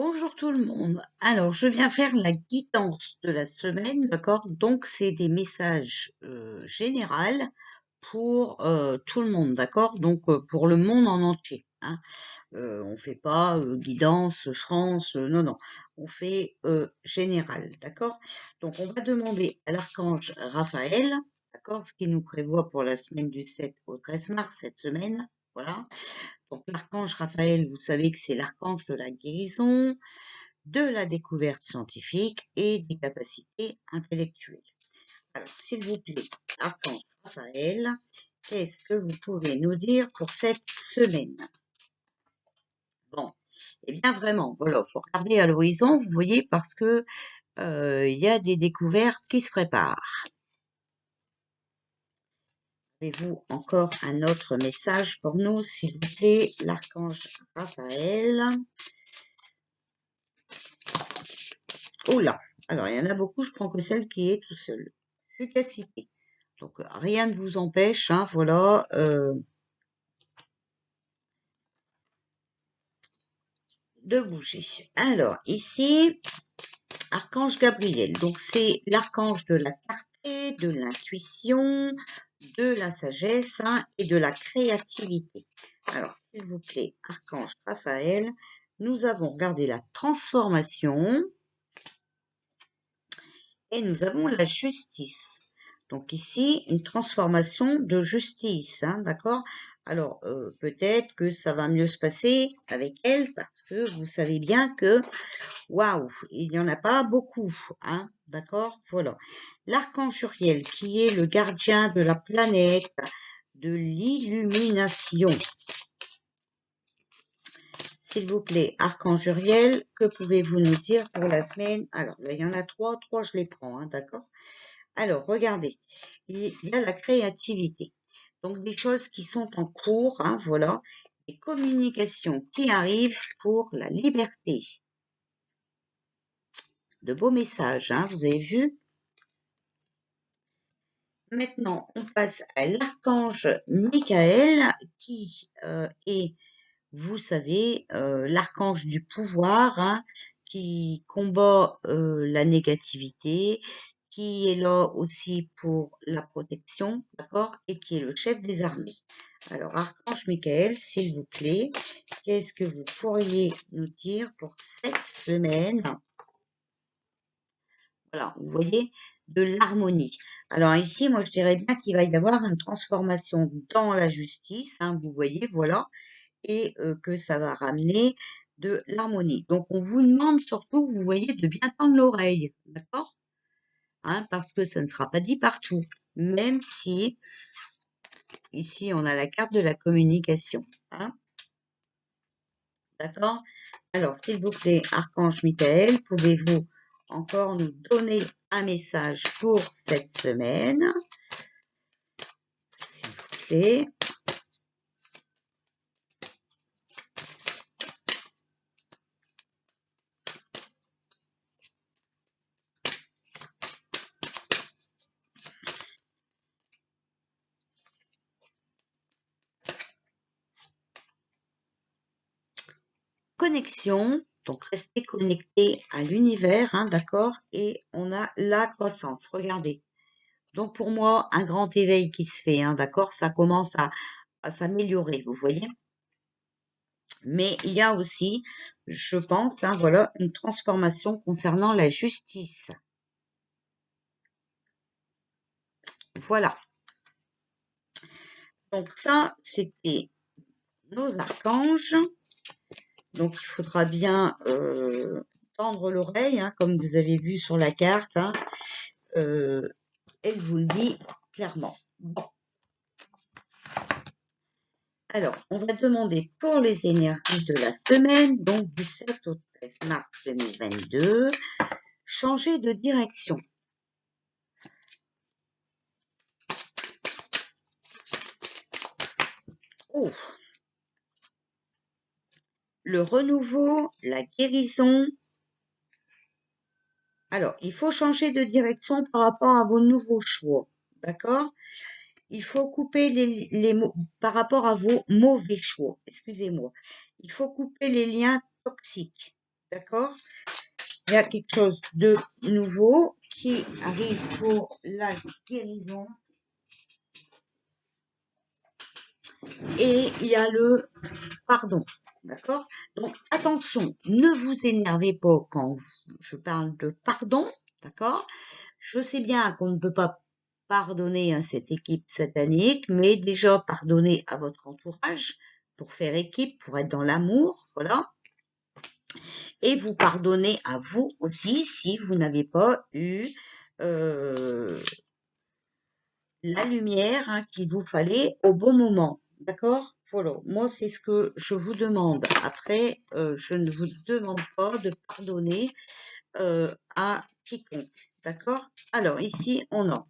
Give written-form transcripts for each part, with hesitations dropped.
Bonjour tout le monde. Alors, je viens faire la guidance de la semaine, d'accord? Donc, c'est des messages généraux pour tout le monde, d'accord? Donc, pour le monde en entier, hein. On fait pas guidance France, non, non. On fait général, d'accord? Donc, on va demander à l'archange Raphaël, d'accord? Ce qu'il nous prévoit pour la semaine du 7 au 13 mars, cette semaine, voilà. Donc, l'archange Raphaël, vous savez que c'est l'archange de la guérison, de la découverte scientifique et des capacités intellectuelles. Alors, s'il vous plaît, archange Raphaël, qu'est-ce que vous pouvez nous dire pour cette semaine? Bon, eh bien vraiment, voilà, faut regarder à l'horizon, vous voyez, parce que il y a des découvertes qui se préparent. Avez-vous encore un autre message pour nous, s'il vous plaît, l'archange Raphaël? Oh là! Alors, il y en a beaucoup, je prends que celle qui est tout seule. Fugacité. Donc, rien ne vous empêche, hein, voilà, de bouger. Alors, ici, archange Gabriel. Donc, c'est l'archange de la clarté, de l'intuition, de la sagesse, hein, et de la créativité. Alors, s'il vous plaît, archange Raphaël, nous avons regardé la transformation et nous avons la justice. Donc ici, une transformation de justice, hein, d'accord? Alors, peut-être que ça va mieux se passer avec elle parce que vous savez bien que, waouh, il n'y en a pas beaucoup, hein, d'accord? Voilà. L'archange Uriel, qui est le gardien de la planète, de l'illumination. S'il vous plaît, archange Uriel, que pouvez-vous nous dire pour la semaine? Alors, là, il y en a trois, je les prends, hein, d'accord? Alors, regardez, il y a la créativité. Donc, des choses qui sont en cours, hein, voilà. Des communications qui arrivent pour la liberté. De beaux messages, hein, vous avez vu? Maintenant, on passe à l'archange Michael, qui est, vous savez, l'archange du pouvoir, hein, qui combat la négativité, qui est là aussi pour la protection, d'accord, et qui est le chef des armées. Alors, archange Michael, s'il vous plaît, qu'est-ce que vous pourriez nous dire pour cette semaine? Voilà, vous voyez, de l'harmonie. Alors ici, moi, je dirais bien qu'il va y avoir une transformation dans la justice, hein, vous voyez, voilà, et que ça va ramener de l'harmonie. Donc, on vous demande surtout, vous voyez, de bien tendre l'oreille, d'accord? Hein, parce que ça ne sera pas dit partout, même si ici, on a la carte de la communication, hein, d'accord? Alors, s'il vous plaît, archange Michael, pouvez-vous encore nous donner un message pour cette semaine, s'il vous plaît? Connexion, donc restez connecté à l'univers, hein, d'accord? Et on a la croissance, regardez. Donc pour moi, un grand éveil qui se fait, hein, d'accord? Ça commence à s'améliorer, vous voyez? Mais il y a aussi, je pense, hein, voilà, une transformation concernant la justice. Voilà. Donc ça, c'était nos archanges. Donc il faudra bien tendre l'oreille, hein, comme vous avez vu sur la carte, hein. Elle vous le dit clairement. Bon. Alors, on va demander pour les énergies de la semaine, donc du 7 au 13 mars 2022, changer de direction. Oh, le renouveau, la guérison. Alors, il faut changer de direction par rapport à vos nouveaux choix, d'accord? Il faut couper par rapport à vos mauvais choix, excusez-moi. Il faut couper les liens toxiques, d'accord? Il y a quelque chose de nouveau qui arrive pour la guérison. Et il y a le pardon, d'accord? Donc attention, ne vous énervez pas quand je parle de pardon, d'accord? Je sais bien qu'on ne peut pas pardonner à cette équipe satanique, mais déjà pardonner à votre entourage pour faire équipe, pour être dans l'amour, voilà. Et vous pardonnez à vous aussi si vous n'avez pas eu euh, la lumière hein, qu'il vous fallait au bon moment. D'accord? Voilà. Moi, c'est ce que je vous demande. Après, je ne vous demande pas de pardonner à quiconque. D'accord? Alors, ici, on a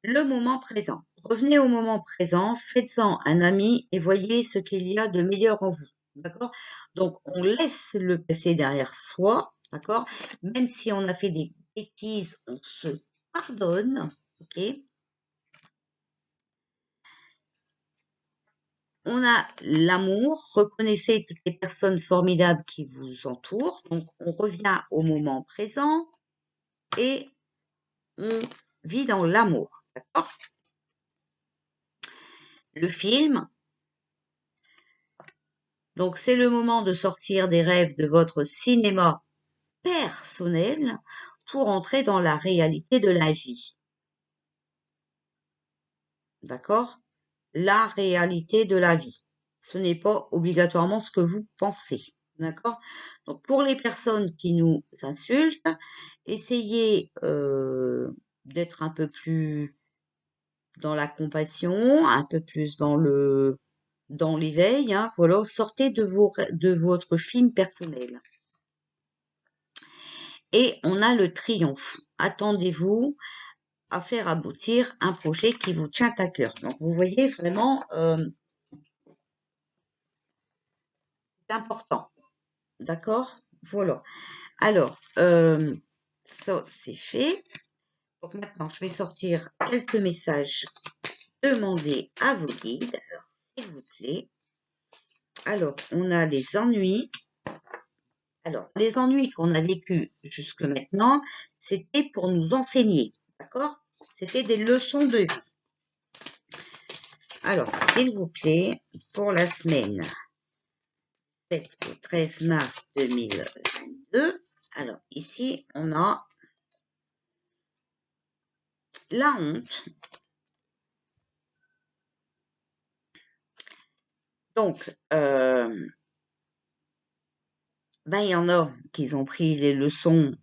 le moment présent. Revenez au moment présent, faites-en un ami et voyez ce qu'il y a de meilleur en vous. D'accord? Donc, on laisse le passé derrière soi. D'accord? Même si on a fait des bêtises, on se pardonne. Ok? On a l'amour, reconnaissez toutes les personnes formidables qui vous entourent. Donc, on revient au moment présent et on vit dans l'amour. D'accord? Le film, donc c'est le moment de sortir des rêves de votre cinéma personnel pour entrer dans la réalité de la vie. D'accord? La réalité de la vie. Ce n'est pas obligatoirement ce que vous pensez. D'accord? Donc, pour les personnes qui nous insultent, essayez d'être un peu plus dans la compassion, un peu plus dans l'éveil. Hein, voilà, sortez de votre film personnel. Et on a le triomphe. Attendez-vous à faire aboutir un projet qui vous tient à cœur. Donc, vous voyez vraiment, c'est important. D'accord? Voilà. Alors, ça, c'est fait. Donc maintenant, je vais sortir quelques messages demandés à vos guides. Alors, s'il vous plaît. Alors, on a les ennuis. Alors, les ennuis qu'on a vécus jusque maintenant, c'était pour nous enseigner. D'accord? C'était des leçons de vie. Alors, s'il vous plaît, pour la semaine 7 au 13 mars 2022. Alors, ici, on a la honte. Donc, il y en a qui ont pris les leçons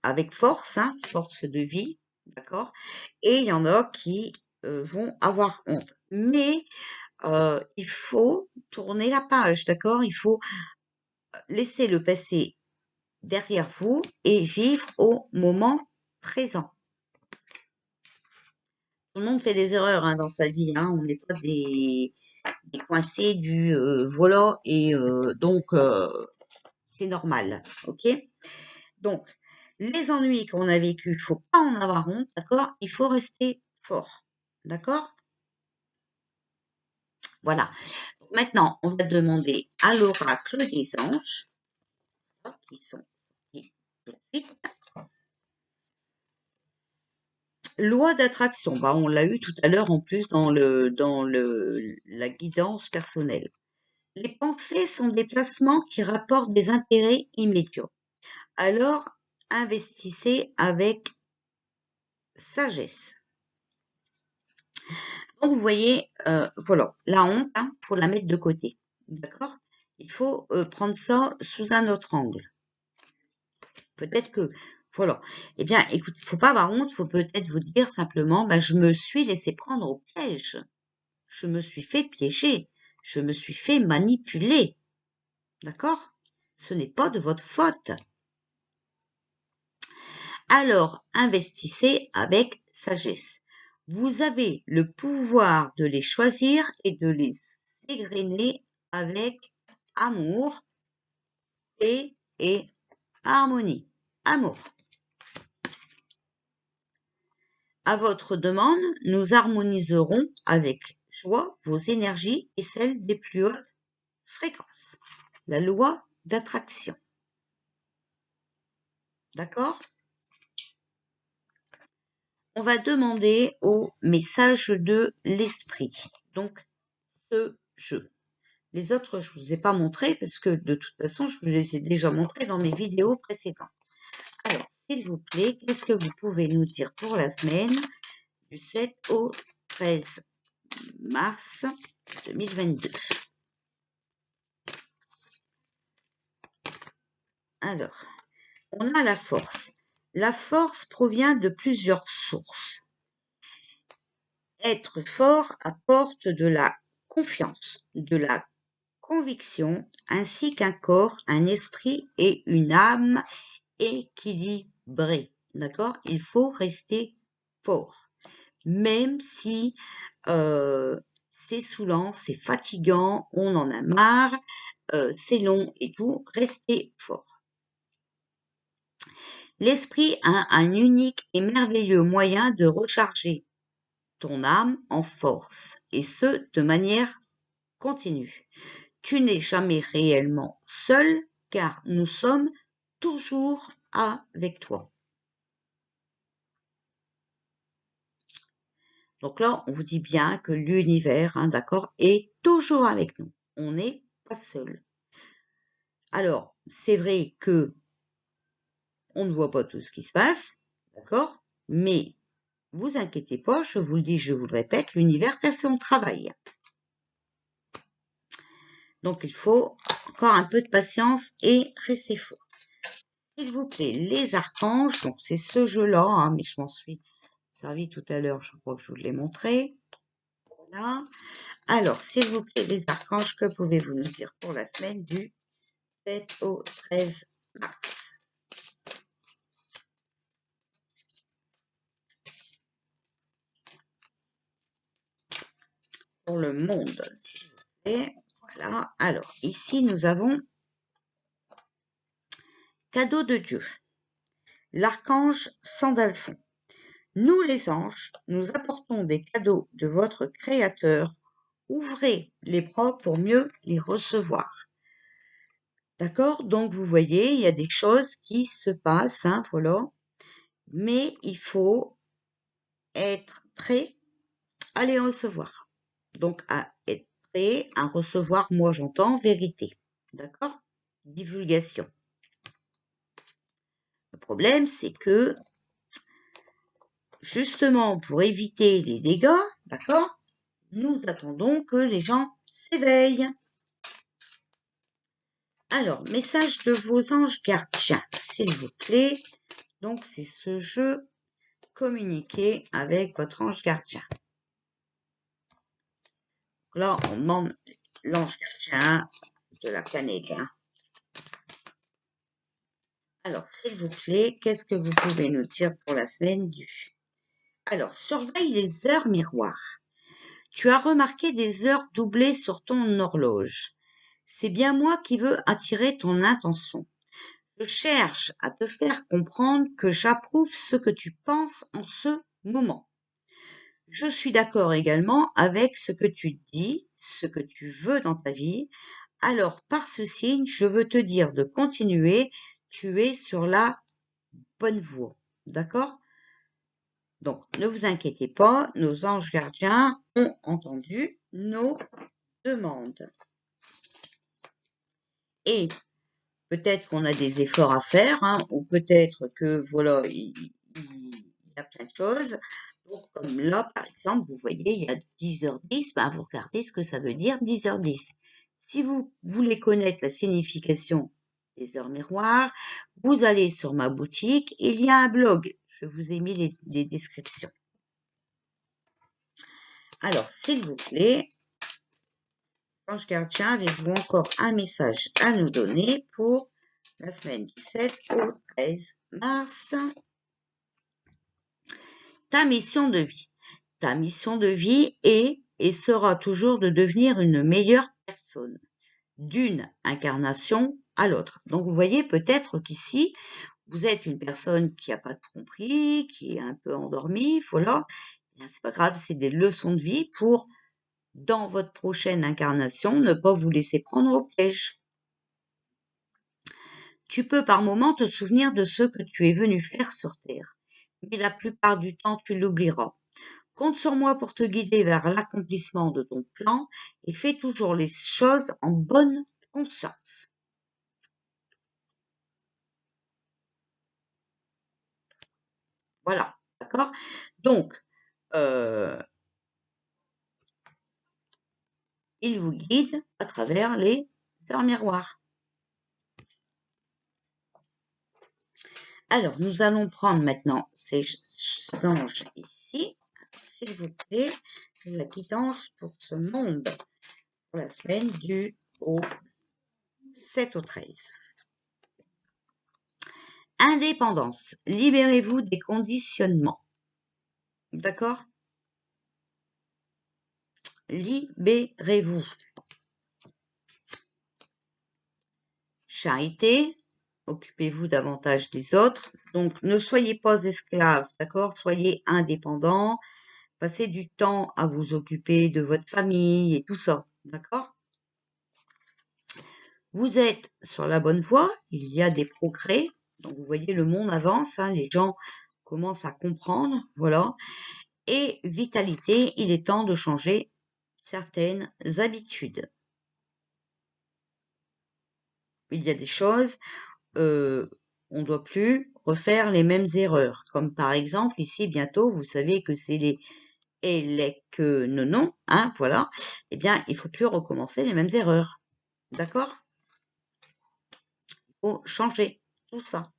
avec force, hein, force de vie, d'accord? Et il y en a qui vont avoir honte. Mais il faut tourner la page, d'accord? Il faut laisser le passé derrière vous et vivre au moment présent. Tout le monde fait des erreurs hein, dans sa vie, hein. On n'est pas des coincés du voilà et donc c'est normal, ok? Donc les ennuis qu'on a vécus, il faut pas en avoir honte, d'accord? Il faut rester fort, d'accord? Voilà. Maintenant, on va demander à l'oracle des anges, qui sont sortis tout de suite. Loi d'attraction, on l'a eu tout à l'heure en plus dans la guidance personnelle. Les pensées sont des placements qui rapportent des intérêts immédiats. Alors, investissez avec sagesse. Donc, vous voyez, voilà, la honte, hein, faut la mettre de côté. D'accord? Il faut prendre ça sous un autre angle. Peut-être que, voilà. Eh bien, écoute, il faut pas avoir honte, faut peut-être vous dire simplement, je me suis laissé prendre au piège. Je me suis fait piéger. Je me suis fait manipuler. D'accord? Ce n'est pas de votre faute. Alors, investissez avec sagesse. Vous avez le pouvoir de les choisir et de les égrener avec amour, paix et harmonie. Amour. À votre demande, nous harmoniserons avec joie vos énergies et celles des plus hautes fréquences. la loi d'attraction. D'accord? On va demander au message de l'esprit. Donc, ce jeu. Les autres, je ne vous ai pas montré parce que de toute façon, je vous les ai déjà montrés dans mes vidéos précédentes. Alors, s'il vous plaît, qu'est-ce que vous pouvez nous dire pour la semaine du 7 au 13 mars 2022? Alors, on a la force. La force provient de plusieurs sources. Être fort apporte de la confiance, de la conviction, ainsi qu'un corps, un esprit et une âme équilibrés. D'accord? Il faut rester fort. Même si c'est saoulant, c'est fatigant, on en a marre, c'est long et tout, restez fort. L'esprit a un unique et merveilleux moyen de recharger ton âme en force, et ce, de manière continue. Tu n'es jamais réellement seul, car nous sommes toujours avec toi. Donc là, on vous dit bien que l'univers, hein, d'accord, est toujours avec nous. On n'est pas seul. Alors, c'est vrai que on ne voit pas tout ce qui se passe, d'accord, mais vous inquiétez pas, je vous le dis, je vous le répète, l'univers fait son travail. Donc, il faut encore un peu de patience et rester fort. S'il vous plaît, les archanges, donc c'est ce jeu-là, hein, mais je m'en suis servi tout à l'heure, je crois que je vous l'ai montré. Voilà. Alors, s'il vous plaît, les archanges, que pouvez-vous nous dire pour la semaine du 7 au 13 mars? Pour le monde, s'il vous plaît. Voilà. Alors, ici, nous avons cadeau de Dieu. L'archange Sandalphon. Nous, les anges, nous apportons des cadeaux de votre Créateur. Ouvrez les bras pour mieux les recevoir. D'accord? Donc, vous voyez, il y a des choses qui se passent, hein, voilà. Mais il faut être prêt à les recevoir. Donc, à être prêt à recevoir, moi j'entends vérité. D'accord? Divulgation. Le problème, c'est que, justement, pour éviter les dégâts, d'accord, nous attendons que les gens s'éveillent. Alors, message de vos anges gardiens, s'il vous plaît. Donc, c'est ce jeu, communiquer avec votre ange gardien. Là, on demande l'ange gardien de la planète. Hein. Alors, s'il vous plaît, qu'est-ce que vous pouvez nous dire pour la semaine du... Alors, surveille les heures miroirs. Tu as remarqué des heures doublées sur ton horloge. C'est bien moi qui veux attirer ton attention. Je cherche à te faire comprendre que j'approuve ce que tu penses en ce moment. Je suis d'accord également avec ce que tu dis, ce que tu veux dans ta vie. Alors, par ce signe, je veux te dire de continuer. Tu es sur la bonne voie. D'accord? Donc, ne vous inquiétez pas, nos anges gardiens ont entendu nos demandes. Et peut-être qu'on a des efforts à faire, hein, ou peut-être que, voilà, il y a plein de choses. Donc, comme là, par exemple, vous voyez, il y a 10h10, ben, vous regardez ce que ça veut dire 10h10. Si vous voulez connaître la signification des heures miroirs, vous allez sur ma boutique, il y a un blog. Je vous ai mis les descriptions. Alors, s'il vous plaît, ange gardien, avez-vous encore un message à nous donner pour la semaine du 7 au 13 mars? Ta mission de vie. Ta mission de vie est et sera toujours de devenir une meilleure personne, d'une incarnation à l'autre. Donc, vous voyez peut-être qu'ici, vous êtes une personne qui n'a pas tout compris, qui est un peu endormie, voilà. C'est pas grave, c'est des leçons de vie pour, dans votre prochaine incarnation, ne pas vous laisser prendre au piège. Tu peux par moments te souvenir de ce que tu es venu faire sur Terre, mais la plupart du temps tu l'oublieras. Compte sur moi pour te guider vers l'accomplissement de ton plan et fais toujours les choses en bonne conscience. Voilà, d'accord? Donc, il vous guide à travers les heures miroirs. Alors, nous allons prendre maintenant ces anges ici, s'il vous plaît, la guidance pour ce monde pour la semaine du 7 au 13. Indépendance. Libérez-vous des conditionnements. D'accord? Libérez-vous. Charité. Occupez-vous davantage des autres. Donc, ne soyez pas esclaves, d'accord? Soyez indépendants. Passez du temps à vous occuper de votre famille et tout ça, d'accord? Vous êtes sur la bonne voie, il y a des progrès. Donc, vous voyez, le monde avance, hein, les gens commencent à comprendre, voilà. Et vitalité, il est temps de changer certaines habitudes. Il y a des choses, on ne doit plus refaire les mêmes erreurs. Comme par exemple, ici, bientôt, vous savez que c'est les et les que non, hein, voilà. Eh bien, il faut plus recommencer les mêmes erreurs. D'accord? Il faut changer tout ça.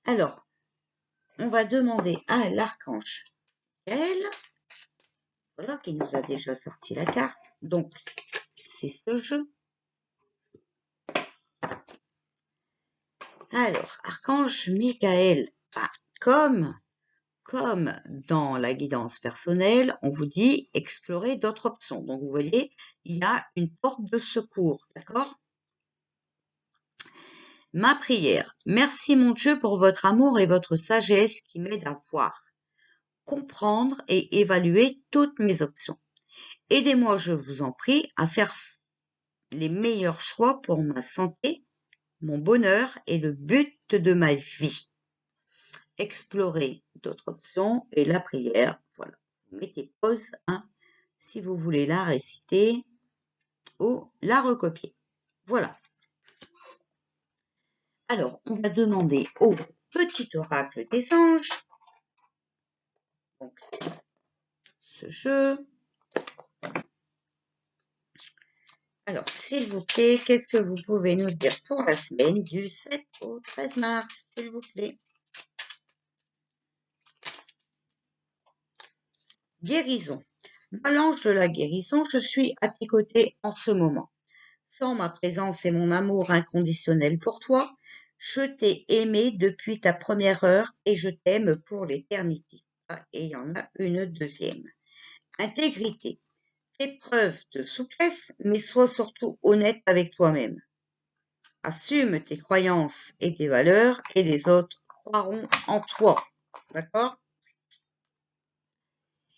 Alors, on va demander à l'archange Michael, voilà, qui nous a déjà sorti la carte. Donc, c'est ce jeu. Alors, archange Michael, comme dans la guidance personnelle, on vous dit explorer d'autres options. Donc, vous voyez, il y a une porte de secours, d'accord? Ma prière. Merci mon Dieu pour votre amour et votre sagesse qui m'aident à voir, comprendre et évaluer toutes mes options. Aidez-moi, je vous en prie, à faire les meilleurs choix pour ma santé, mon bonheur et le but de ma vie. Explorer d'autres options et la prière. Voilà. Vous mettez pause, hein, si vous voulez la réciter ou la recopier. Voilà. Alors, on va demander au petit oracle des anges, donc ce jeu. Alors, s'il vous plaît, qu'est-ce que vous pouvez nous dire pour la semaine du 7 au 13 mars, s'il vous plaît? Guérison. Moi, l'ange de la guérison, je suis à tes côtés en ce moment. Sans ma présence et mon amour inconditionnel pour toi, je t'ai aimé depuis ta première heure et je t'aime pour l'éternité. Ah, et il y en a une deuxième. Intégrité. Fais preuve de souplesse, mais sois surtout honnête avec toi-même. Assume tes croyances et tes valeurs et les autres croiront en toi. D'accord?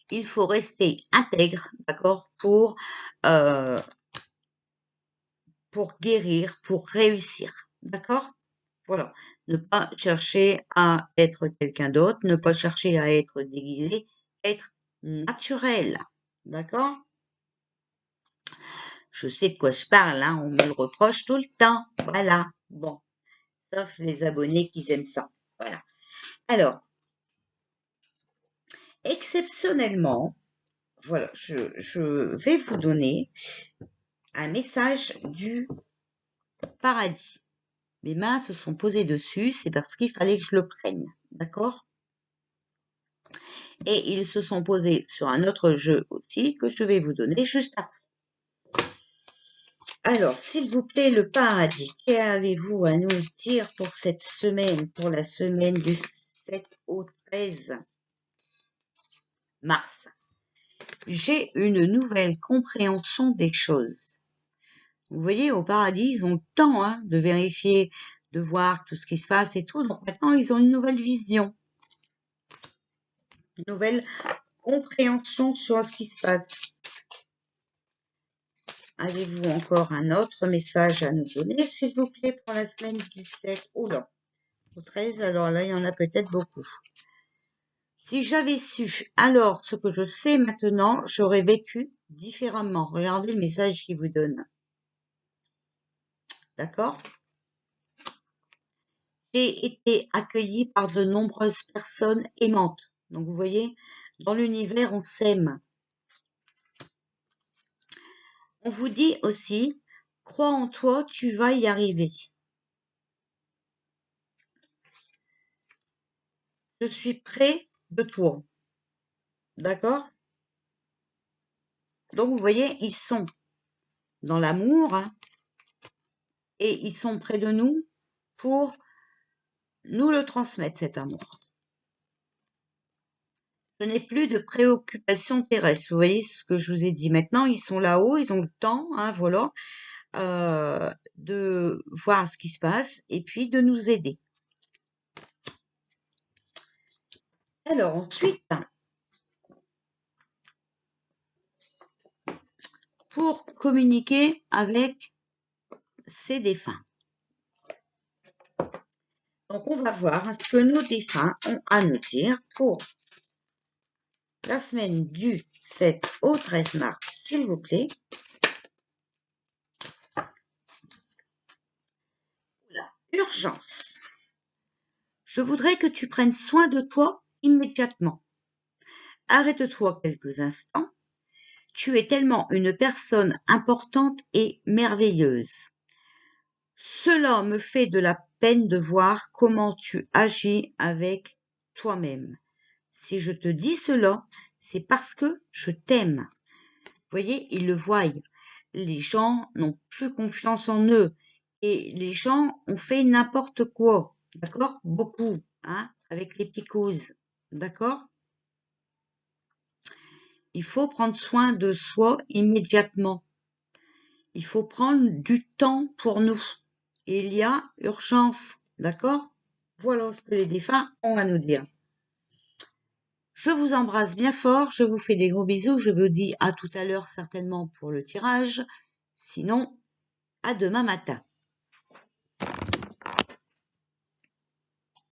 Il faut rester intègre, d'accord, pour guérir, pour réussir. D'accord? Voilà. Ne pas chercher à être quelqu'un d'autre, ne pas chercher à être déguisé, être naturel. D'accord? Je sais de quoi je parle, hein, on me le reproche tout le temps. Voilà. Bon. Sauf les abonnés qui aiment ça. Voilà. Alors, exceptionnellement, voilà, je vais vous donner un message du paradis. Mes mains se sont posées dessus, c'est parce qu'il fallait que je le prenne, d'accord? Et ils se sont posés sur un autre jeu aussi que je vais vous donner juste après. Alors, s'il vous plaît, le paradis, qu'avez-vous à nous dire pour cette semaine, pour la semaine du 7 au 13 mars? J'ai une nouvelle compréhension des choses. Vous voyez, au paradis, ils ont le temps, hein, de vérifier, de voir tout ce qui se passe et tout. Donc maintenant, ils ont une nouvelle vision, une nouvelle compréhension sur ce qui se passe. Avez-vous encore un autre message à nous donner, s'il vous plaît, pour la semaine du 7 au 13? Alors là, il y en a peut-être beaucoup. Si j'avais su alors ce que je sais maintenant, j'aurais vécu différemment. Regardez le message qu'il vous donne. D'accord? J'ai été accueillie par de nombreuses personnes aimantes. Donc vous voyez, dans l'univers, on s'aime. On vous dit aussi, crois en toi, tu vas y arriver. Je suis près de toi. D'accord? Donc vous voyez, ils sont dans l'amour, hein, et ils sont près de nous pour nous le transmettre, cet amour. Je n'ai plus de préoccupations terrestres. Vous voyez ce que je vous ai dit. Maintenant, ils sont là-haut, ils ont le temps, hein, voilà, de voir ce qui se passe et puis de nous aider. Alors ensuite, pour communiquer avec ces défunts. Donc on va voir ce que nos défunts ont à nous dire pour la semaine du 7 au 13 mars, s'il vous plaît. Urgence. Je voudrais que tu prennes soin de toi immédiatement. Arrête-toi quelques instants. Tu es tellement une personne importante et merveilleuse. Cela me fait de la peine de voir comment tu agis avec toi-même. Si je te dis cela, c'est parce que je t'aime. Vous voyez, ils le voient. Les gens n'ont plus confiance en eux. Et les gens ont fait n'importe quoi. D'accord? Beaucoup, hein, avec les picouses. D'accord? Il faut prendre soin de soi immédiatement. Il faut prendre du temps pour nous. Et il y a urgence. D'accord? Voilà ce que les défunts ont à nous dire. Je vous embrasse bien fort, je vous fais des gros bisous, je vous dis à tout à l'heure certainement pour le tirage, sinon à demain matin.